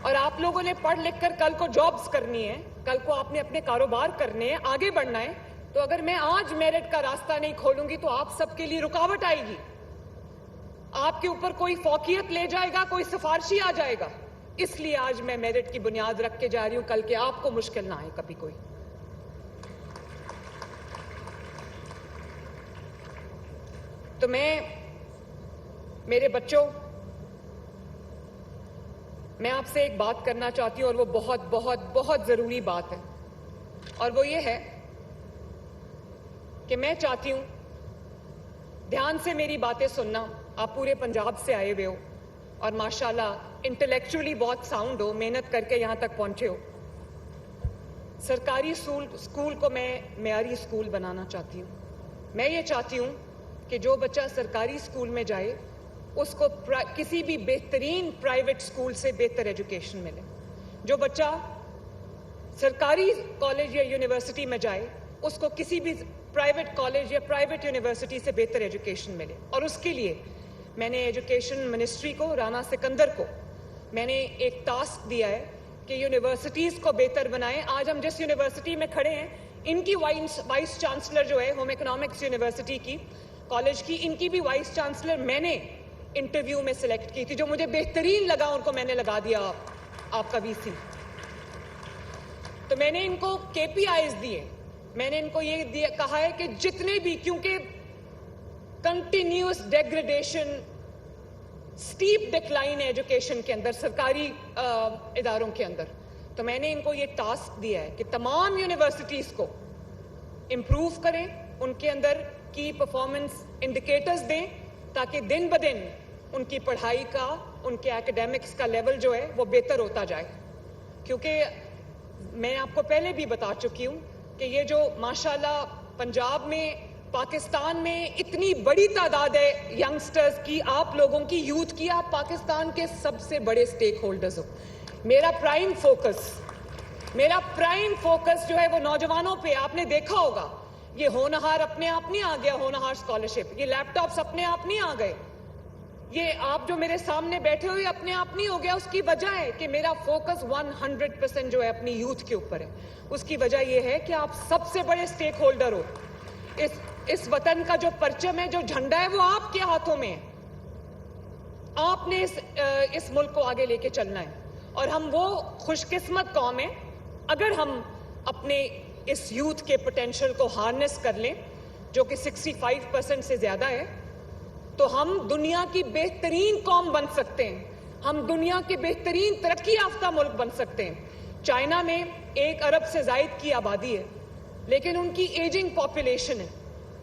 اور آپ لوگوں نے پڑھ لکھ کر کل کو جابز کرنی ہے, کل کو آپ نے اپنے کاروبار کرنے ہیں, آگے بڑھنا ہے, تو اگر میں آج میرٹ کا راستہ نہیں کھولوں گی تو آپ سب کے لیے رکاوٹ آئے گی. آپ کے اوپر کوئی فوقیت لے جائے گا, کوئی سفارشی آ جائے گا. اس لیے آج میں میرٹ کی بنیاد رکھ کے جا رہی ہوں, کل کے آپ کو مشکل نہ آئے کبھی کوئی. تو میں میرے بچوں, میں آپ سے ایک بات کرنا چاہتی ہوں, اور وہ بہت بہت بہت ضروری بات ہے, اور وہ یہ ہے کہ میں چاہتی ہوں دھیان سے میری باتیں سننا. آپ پورے پنجاب سے آئے ہوئے ہو اور ماشاءاللہ انٹلیکچولی بہت ساؤنڈ ہو, محنت کر کے یہاں تک پہنچے ہو. سرکاری اسکول کو میں معیاری اسکول بنانا چاہتی ہوں. میں یہ چاہتی ہوں کہ جو بچہ سرکاری اسکول میں جائے اس کو کسی بھی بہترین پرائیویٹ اسکول سے بہتر ایجوکیشن ملے. جو بچہ سرکاری کالج یا یونیورسٹی میں جائے اس کو کسی بھی پرائیویٹ کالج یا پرائیویٹ یونیورسٹی سے بہتر ایجوکیشن ملے. اور اس کے لیے میں نے ایجوکیشن منسٹری کو, رانا سکندر کو, میں نے ایک ٹاسک دیا ہے کہ یونیورسٹیز کو بہتر بنائیں. آج ہم جس یونیورسٹی میں کھڑے ہیں, ان کی وائس چانسلر جو ہے ہوم اکنامکس یونیورسٹی کی کالج کی, ان کی بھی وائس چانسلر میں نے انٹرویو میں سلیکٹ کی تھی. جو مجھے بہترین لگا ان کو میں نے لگا دیا آپ کا وی سی. تو میں نے ان کو کے پی آئیز دیے. میں نے ان کو یہ کہا ہے کہ جتنے بھی, کیونکہ کنٹینیوس ڈیگریڈیشن, سٹیپ ڈکلائن ہے ایجوکیشن کے اندر, سرکاری اداروں کے اندر, تو میں نے ان کو یہ ٹاسک دیا ہے کہ تمام یونیورسٹیز کو امپروو کریں, ان کے اندر کی پرفارمنس انڈیکیٹرز دیں تاکہ دن بدن ان کی پڑھائی کا, ان کے ایکیڈیمکس کا لیول جو ہے وہ بہتر ہوتا جائے. کیونکہ میں آپ کو پہلے بھی بتا چکی ہوں کہ یہ جو ماشاءاللہ پنجاب میں, پاکستان میں اتنی بڑی تعداد ہے ینگسٹرز کی, آپ لوگوں کی, یوتھ کی, آپ پاکستان کے سب سے بڑے سٹیک ہولڈرز ہو. میرا پرائم فوکس جو ہے وہ نوجوانوں پہ. آپ نے دیکھا ہوگا یہ ہونہار اپنے آپ نہیں آ گیا, ہونہار اسکالرشپ, یہ لیپ ٹاپس اپنے آپ نہیں آ گئے, یہ آپ جو میرے سامنے بیٹھے ہوئے اپنے آپ نہیں ہو گیا. اس کی وجہ ہے کہ میرا فوکس 100% جو ہے اپنی یوتھ کے اوپر ہے. اس کی وجہ یہ ہے کہ آپ سب سے بڑے سٹیک ہولڈر ہو. اس وطن کا جو پرچم ہے, جو جھنڈا ہے, وہ آپ کے ہاتھوں میں ہے. آپ نے اس ملک کو آگے لے کے چلنا ہے. اور ہم وہ خوش قسمت قوم ہیں اگر ہم اپنے اس یوتھ کے پوٹینشیل کو ہارنس کر لیں, جو کہ 65% سے زیادہ ہے, تو ہم دنیا کی بہترین قوم بن سکتے ہیں. ہم دنیا کے بہترین ترقی یافتہ ملک بن سکتے ہیں. چائنا میں 1 ارب سے زائد کی آبادی ہے, لیکن ان کی ایجنگ پاپولیشن ہے.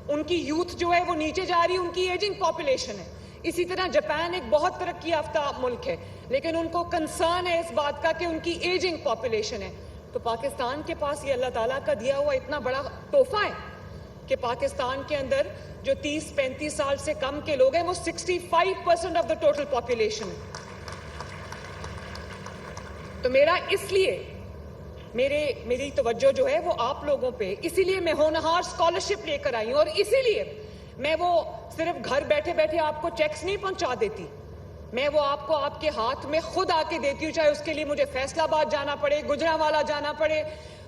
ان کی یوتھ جو ہے وہ نیچے جا رہی ہے, ان کی ایجنگ پاپولیشن ہے. اسی طرح جاپان ایک بہت ترقی یافتہ ملک ہے, لیکن ان کو کنسرن ہے اس بات کا کہ ان کی ایجنگ پاپولیشن ہے. تو پاکستان کے پاس یہ اللہ تعالیٰ کا دیا ہوا اتنا بڑا تحفہ ہے کہ پاکستان کے اندر جو 30-35 سال سے کم کے لوگ ہیں وہ 65% آف دا ٹوٹل پاپولیشن ہے. تو میرا اس لیے میری توجہ جو ہے وہ آپ لوگوں پہ, اسی لیے میں ہونہار اسکالرشپ لے کر آئی ہوں. اور اسی لیے میں وہ صرف گھر بیٹھے بیٹھے آپ کو چیکس نہیں پہنچا دیتی, میں وہ آپ کو آپ کے ہاتھ میں خود آ کے دیتی ہوں. چاہے اس کے لیے مجھے فیصل آباد جانا پڑے, گجرانوالہ جانا پڑے,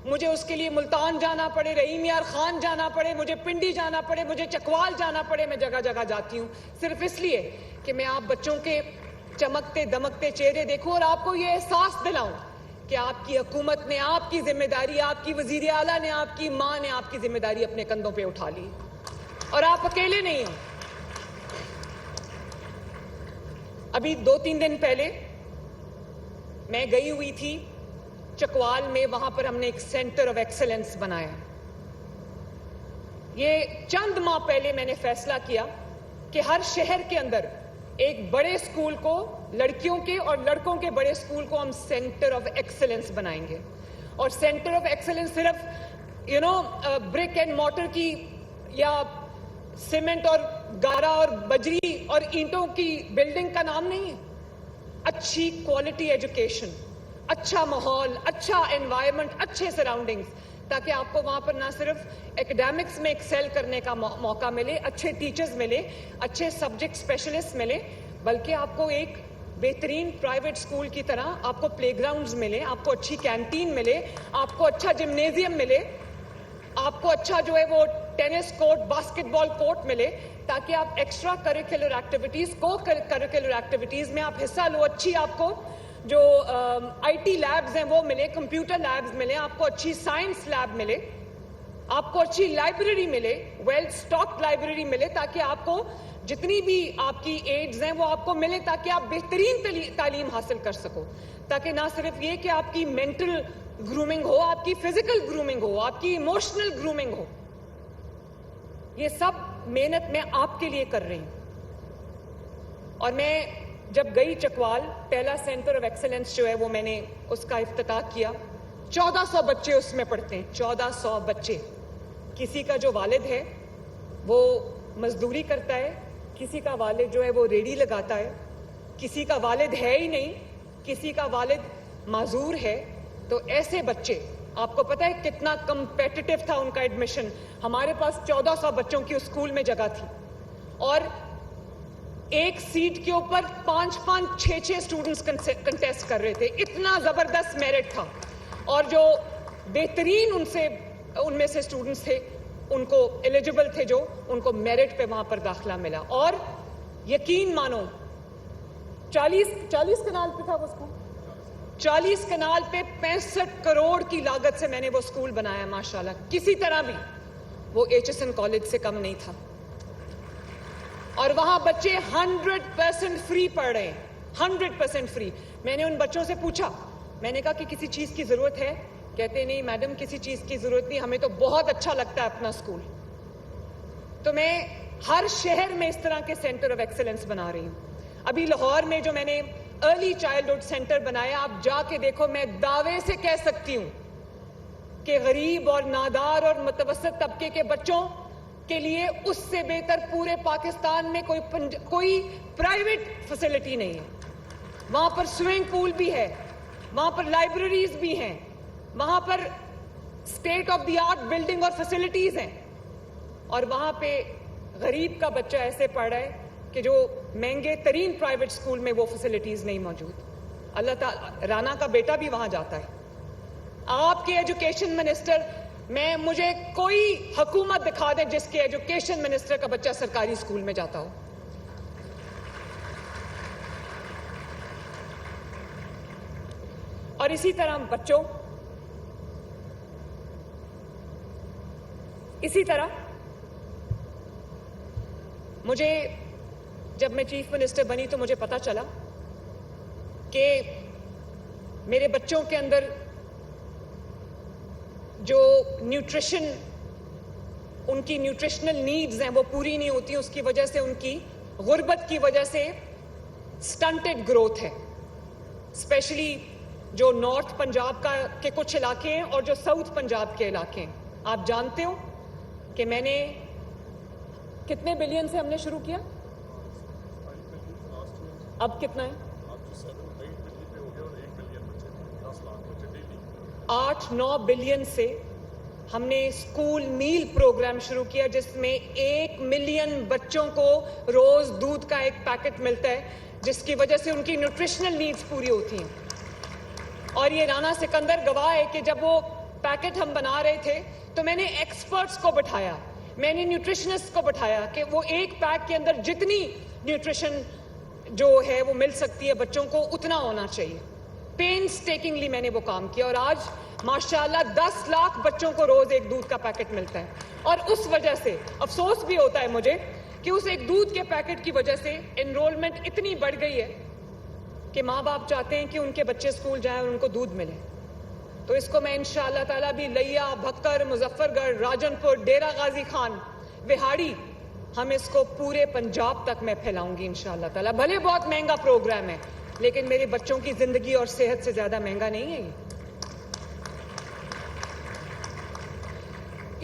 مجھے اس کے لیے ملتان جانا پڑے, رحیم یار خان جانا پڑے, مجھے پنڈی جانا پڑے, مجھے چکوال جانا پڑے, میں جگہ جگہ جاتی ہوں صرف اس لیے کہ میں آپ بچوں کے چمکتے دمکتے چہرے دیکھوں اور آپ کو یہ احساس دلاؤں کہ آپ کی حکومت نے آپ کی ذمہ داری, آپ کی وزیر اعلیٰ نے, آپ کی ماں نے آپ کی ذمہ داری اپنے کندھوں پہ اٹھا لی اور آپ اکیلے نہیں ہیں. ابھی 2-3 دن پہلے میں گئی ہوئی تھی چکوال میں, وہاں پر ہم نے ایک سینٹر آف ایکسلنس بنایا. یہ چند ماہ پہلے میں نے فیصلہ کیا کہ ہر شہر کے اندر ایک بڑے اسکول کو, لڑکیوں کے اور لڑکوں کے بڑے اسکول کو ہم سینٹر آف ایکسلنس بنائیں گے. اور سینٹر آف ایکسلنس صرف برک اینڈ مارٹر کی یا سیمنٹ اور گارا اور بجری اور اینٹوں کی بلڈنگ کا نام نہیں ہے. اچھی کوالٹی ایجوکیشن, اچھا ماحول, اچھا انوائرمنٹ, اچھے سراؤنڈنگز, تاکہ آپ کو وہاں پر نہ صرف ایکڈیمکس میں ایکسیل کرنے کا موقع ملے, اچھے ٹیچرز ملے, اچھے سبجیکٹ اسپیشلسٹ ملے, بلکہ آپ کو ایک बेहतरीन प्राइवेट स्कूल की तरह आपको प्लेग्राउंड्स मिले, आपको अच्छी कैंटीन मिले, आपको अच्छा जिम्नेजियम मिले, आपको अच्छा जो है वो टेनिस कोर्ट, बास्केटबॉल कोर्ट मिले, ताकि आप एक्स्ट्रा करिकुलर एक्टिविटीज, को करिकुलर एक्टिविटीज में आप हिस्सा लो। अच्छी आपको जो आईटी लैब्स हैं वो मिले, कंप्यूटर लैब्स मिले, आपको अच्छी साइंस लैब मिले, आपको अच्छी लाइब्रेरी मिले, वेल स्टॉक्ड लाइब्रेरी मिले, ताकि आपको जितनी भी आपकी एड्स हैं वो आपको मिले, ताकि आप बेहतरीन तालीम हासिल कर सको। ताकि ना सिर्फ ये कि आपकी मेंटल ग्रूमिंग हो, आपकी फिजिकल ग्रूमिंग हो, आपकी इमोशनल ग्रूमिंग हो। ये सब मेहनत मैं आपके लिए कर रही हूं। और मैं जब गई चकवाल, पहला सेंटर ऑफ एक्सीलेंस जो है वो मैंने उसका इफ्तिताह किया। 1400 बच्चे उसमें पढ़ते हैं, 1400 बच्चे। किसी का जो वालिद है वो मजदूरी करता है, किसी का वालिद जो है वो रेडी लगाता है, किसी का वालिद है ही नहीं, किसी का वालिद माजूर है। तो ऐसे बच्चे, आपको पता है कितना कंपेटिटिव था उनका एडमिशन। हमारे पास 1400 बच्चों की उस स्कूल में जगह थी और एक सीट के ऊपर 5-5, 6-6 स्टूडेंट्स कंटेस्ट कर रहे थे। इतना जबरदस्त मेरिट था। और जो बेहतरीन उनमें से स्टूडेंट्स थे, उनको एलिजिबल थे, जो उनको मेरिट पे वहां पर दाखिला मिला। और यकीन मानो 40 कनाल पे था वो स्कूल, 40 कनाल पे 65 करोड़ की लागत से मैंने वो स्कूल बनाया माशाल्लाह। किसी तरह भी वो HSN कॉलेज से कम नहीं था। और वहां बच्चे 100% फ्री पढ़ रहे हैं, 100% फ्री। मैंने उन बच्चों से पूछा, मैंने कहा कि किसी चीज की जरूरत है? कहते नहीं मैडम, किसी चीज की जरूरत नहीं, हमें तो बहुत अच्छा लगता है अपना स्कूल। तो मैं हर शहर में इस तरह के सेंटर ऑफ एक्सीलेंस बना रही हूं। अभी लाहौर में जो मैंने अर्ली चाइल्डहुड सेंटर बनाया, आप जाके देखो, मैं दावे से कह सकती हूं कि गरीब और नादार और मुतवस्सित तबके के बच्चों के लिए उससे बेहतर पूरे पाकिस्तान में कोई प्राइवेट फैसिलिटी नहीं है। वहां पर स्विमिंग पूल भी है, वहां पर लाइब्रेरीज भी हैं, वहां पर state of the art building और फैसिलिटीज हैं। और वहां पे गरीब का बच्चा ऐसे पढ़ रहा है कि जो महंगे तरीन प्राइवेट स्कूल में वो फैसिलिटीज नहीं मौजूद। अल्लाह ताला, राना का बेटा भी वहां जाता है। आपके एजुकेशन मिनिस्टर, मुझे कोई हुकूमत दिखा दे जिसके एजुकेशन मिनिस्टर का बच्चा सरकारी स्कूल में जाता हो। और इसी तरह मुझे, जब मैं चीफ मिनिस्टर बनी तो मुझे पता चला कि मेरे बच्चों के अंदर जो न्यूट्रिशन, उनकी न्यूट्रिशनल नीड्स हैं वो पूरी नहीं होती। उसकी वजह से, उनकी गुर्बत की वजह से स्टंटेड ग्रोथ है। स्पेशली जो नॉर्थ पंजाब के कुछ इलाके हैं और जो साउथ पंजाब के इलाके हैं। आप जानते हो कि मैंने कितने बिलियन से हमने शुरू किया? अब कितना है? 8-9 बिलियन से हमने स्कूल मील प्रोग्राम शुरू किया, जिसमें 1 मिलियन बच्चों को रोज दूध का एक पैकेट मिलता है, जिसकी वजह से उनकी न्यूट्रिशनल नीड्स पूरी होती हैं। और ये राना सिकंदर गवाह है कि जब वो पैकेट हम बना रहे थे तो मैंने एक्सपर्ट्स को बिठाया, मैंने न्यूट्रिशनिस्ट को बिठाया कि वो एक पैक के अंदर जितनी न्यूट्रिशन जो है वो मिल सकती है बच्चों को, उतना होना चाहिए। पेन्सटेकिंगली मैंने वो काम किया और आज माशाल्लाह 10 लाख बच्चों को रोज एक दूध का पैकेट मिलता है। और उस वजह से अफसोस भी होता है मुझे कि उस एक दूध के पैकेट की वजह से एनरोलमेंट इतनी बढ़ गई है कि माँ बाप चाहते हैं कि उनके बच्चे स्कूल जाएं और उनको दूध मिले। तो इसको मैं इंशाअल्लाह ताला भी लिया, भक्कर, मुजफ्फरगढ़, राजनपुर, डेरा गाजी खान, विहाड़ी, हम इसको पूरे पंजाब तक मैं फैलाऊंगी इंशाअल्लाह ताला। भले बहुत महंगा प्रोग्राम है, लेकिन मेरे बच्चों की जिंदगी और सेहत से ज्यादा महंगा नहीं है ये।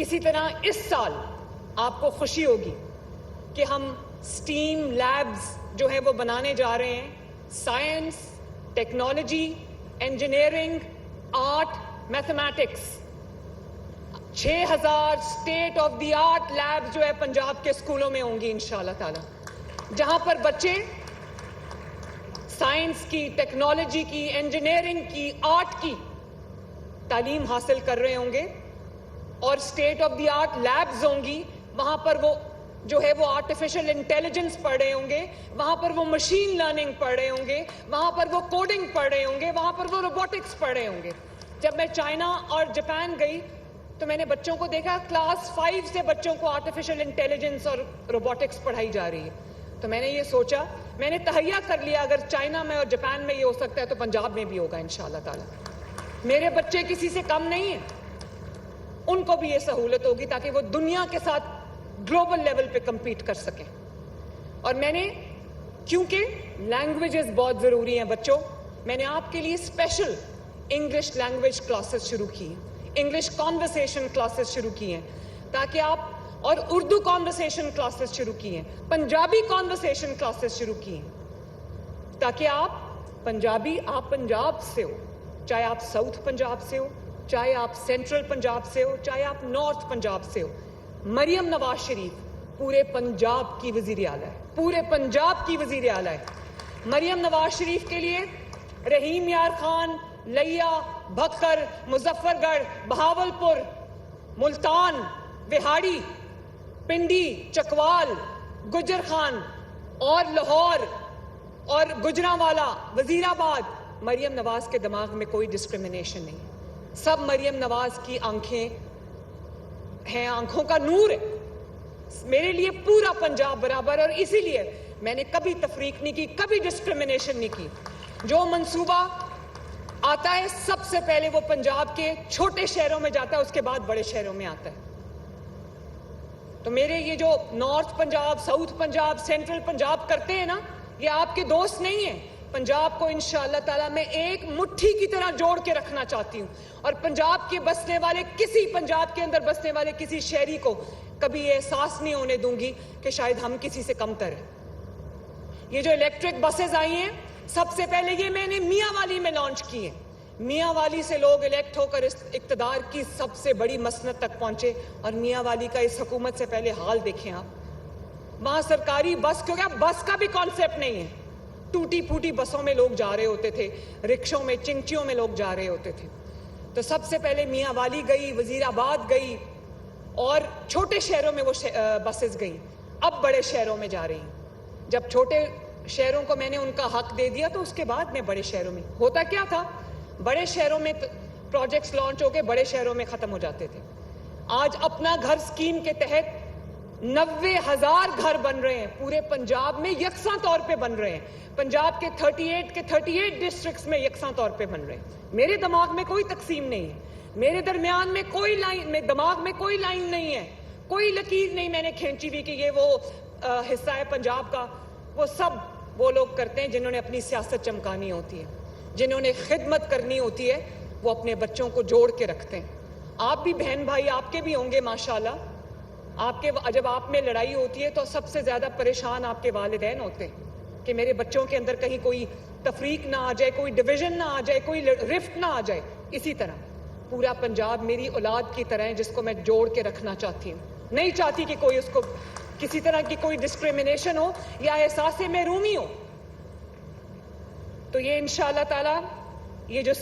इसी तरह इस साल आपको खुशी होगी कि हम स्टीम लैब्स जो है वो बनाने जा रहे हैं। Science, technology, engineering, art, mathematics, 6000 state of the art lab जो है पंजाब के स्कूलों में होंगी इंशाअल्लाह ताला, जहां पर बच्चे साइंस की, टेक्नोलॉजी की, इंजीनियरिंग की, आर्ट की तालीम हासिल कर रहे होंगे और state of the art labs होंगी, वहां पर वो जो है वो आर्टिफिशियल इंटेलिजेंस पढ़ रहे होंगे, वहां पर वो मशीन लर्निंग पढ़ रहे होंगे, वहां पर वो कोडिंग पढ़ रहे होंगे, वहां पर वो रोबोटिक्स पढ़ रहे होंगे। जब मैं चाइना और जापान गई तो मैंने बच्चों को देखा, क्लास 5 से बच्चों को आर्टिफिशियल इंटेलिजेंस और रोबोटिक्स पढ़ाई जा रही है। तो मैंने ये सोचा, मैंने तहैया कर लिया, अगर चाइना में और जापान में ये हो सकता है तो पंजाब में भी होगा इंशाअल्लाह ताला। मेरे बच्चे किसी से कम नहीं है, उनको भी ये सहूलत होगी ताकि वो दुनिया के साथ ग्लोबल लेवल पे compete कर सकें। और मैंने, क्योंकि लैंग्वेजेस बहुत जरूरी हैं बच्चों, मैंने आपके लिए स्पेशल इंग्लिश लैंग्वेज क्लासेस शुरू की हैं, इंग्लिश कॉन्वर्सेशन क्लासेस शुरू की हैं ताकि आप, और उर्दू कॉन्वर्सेशन क्लासेस शुरू की हैं, पंजाबी कॉन्वर्सेशन क्लासेस शुरू की हैं ताकि आप पंजाबी, आप पंजाब से हो, चाहे आप साउथ पंजाब से हो, चाहे आप सेंट्रल पंजाब से हो, चाहे आप नॉर्थ पंजाब से हो। मरियम नवाज शरीफ पूरे पंजाब की वजीर आला है, पूरे पंजाब की वजीर आला है। मरियम नवाज शरीफ के लिए रहीम यार खान, लिया, भक्कर, मुजफ्फरगढ़, बहावलपुर, मुल्तान, बिहाड़ी, पिंडी, चकवाल, गुजर खान और लाहौर और गुजरांवाला, वजीराबाद, मरियम नवाज के दिमाग में कोई डिस्क्रिमिनेशन नहीं है। सब मरियम नवाज की आंखें हैं, आंखों का नूर है। मेरे लिए पूरा पंजाब बराबर, और इसीलिए मैंने कभी तफरीक नहीं की, कभी डिस्क्रिमिनेशन नहीं की। जो मंसूबा आता है सबसे पहले वो पंजाब के छोटे शहरों में जाता है, उसके बाद बड़े शहरों में आता है। तो मेरे ये जो north Punjab, south Punjab, central Punjab करते हैं ना, ये आपके दोस्त नहीं है। पंजाब को इंशाअल्लाह ताला मैं एक मुट्ठी की तरह जोड़ के रखना चाहती हूँ, और पंजाब के बसने वाले, किसी पंजाब के अंदर बसने वाले किसी शहरी को कभी ये एहसास नहीं होने दूंगी कि शायद हम किसी से कमतर हैं। ये जो इलेक्ट्रिक बसेस आई हैं, सबसे पहले ये मैंने मियांवाली में लॉन्च की है। मियांवाली से लोग इलेक्ट होकर इस इक्तदार की सबसे बड़ी मसनद तक पहुंचे, और मियांवाली का इस हुकूमत से पहले हाल देखें आप। वहां सरकारी बस, क्योंकि बस का भी कॉन्सेप्ट नहीं है, टूटी फूटी बसों में लोग जा रहे होते थे, रिक्शों में, चिंचियों में लोग जा रहे होते थे। तो सबसे पहले मियांवाली गई, वजीराबाद गई, और छोटे शहरों में वो बसेस गई। अब बड़े शहरों में जा रही हैं। जब छोटे शहरों को मैंने उनका हक दे दिया तो उसके बाद में बड़े शहरों में, होता क्या था, बड़े शहरों में प्रोजेक्ट्स लॉन्च होकर बड़े शहरों में खत्म हो जाते थे। आज अपना घर स्कीम के तहत 90,000 घर बन रहे हैं, पूरे पंजाब में यकसा तौर पे बन रहे हैं। पंजाब के 38 डिस्ट्रिक्ट्स में यकसा तौर पे बन रहे हैं। मेरे दिमाग में कोई तकसीम नहीं है, मेरे दरमियान में कोई लाइन, में दिमाग में कोई लाइन नहीं है, कोई लकीर नहीं मैंने खींची हुई कि ये वो हिस्सा है पंजाब का। वो सब वो लोग करते हैं जिन्होंने अपनी सियासत चमकानी होती है, जिन्होंने खिदमत करनी होती है, वो अपने बच्चों को जोड़ के रखते हैं। आप भी बहन भाई, आपके भी होंगे माशाल्लाह। आपके जब आप में लड़ाई होती है तो सबसे ज्यादा परेशान आपके वालिदैन होते हैं कि मेरे बच्चों के अंदर कहीं कोई तफरीक ना आ जाए, कोई डिवीजन ना आ जाए, कोई रिफ्ट ना आ जाए। इसी तरह पूरा पंजाब मेरी औलाद की तरह है, जिसको मैं जोड़ के रखना चाहती हूँ। नहीं चाहती कि कोई उसको किसी तरह की कोई डिस्क्रिमिनेशन हो या एहसास महरूमी हो। तो ये इंशाअल्लाह ताला ये जो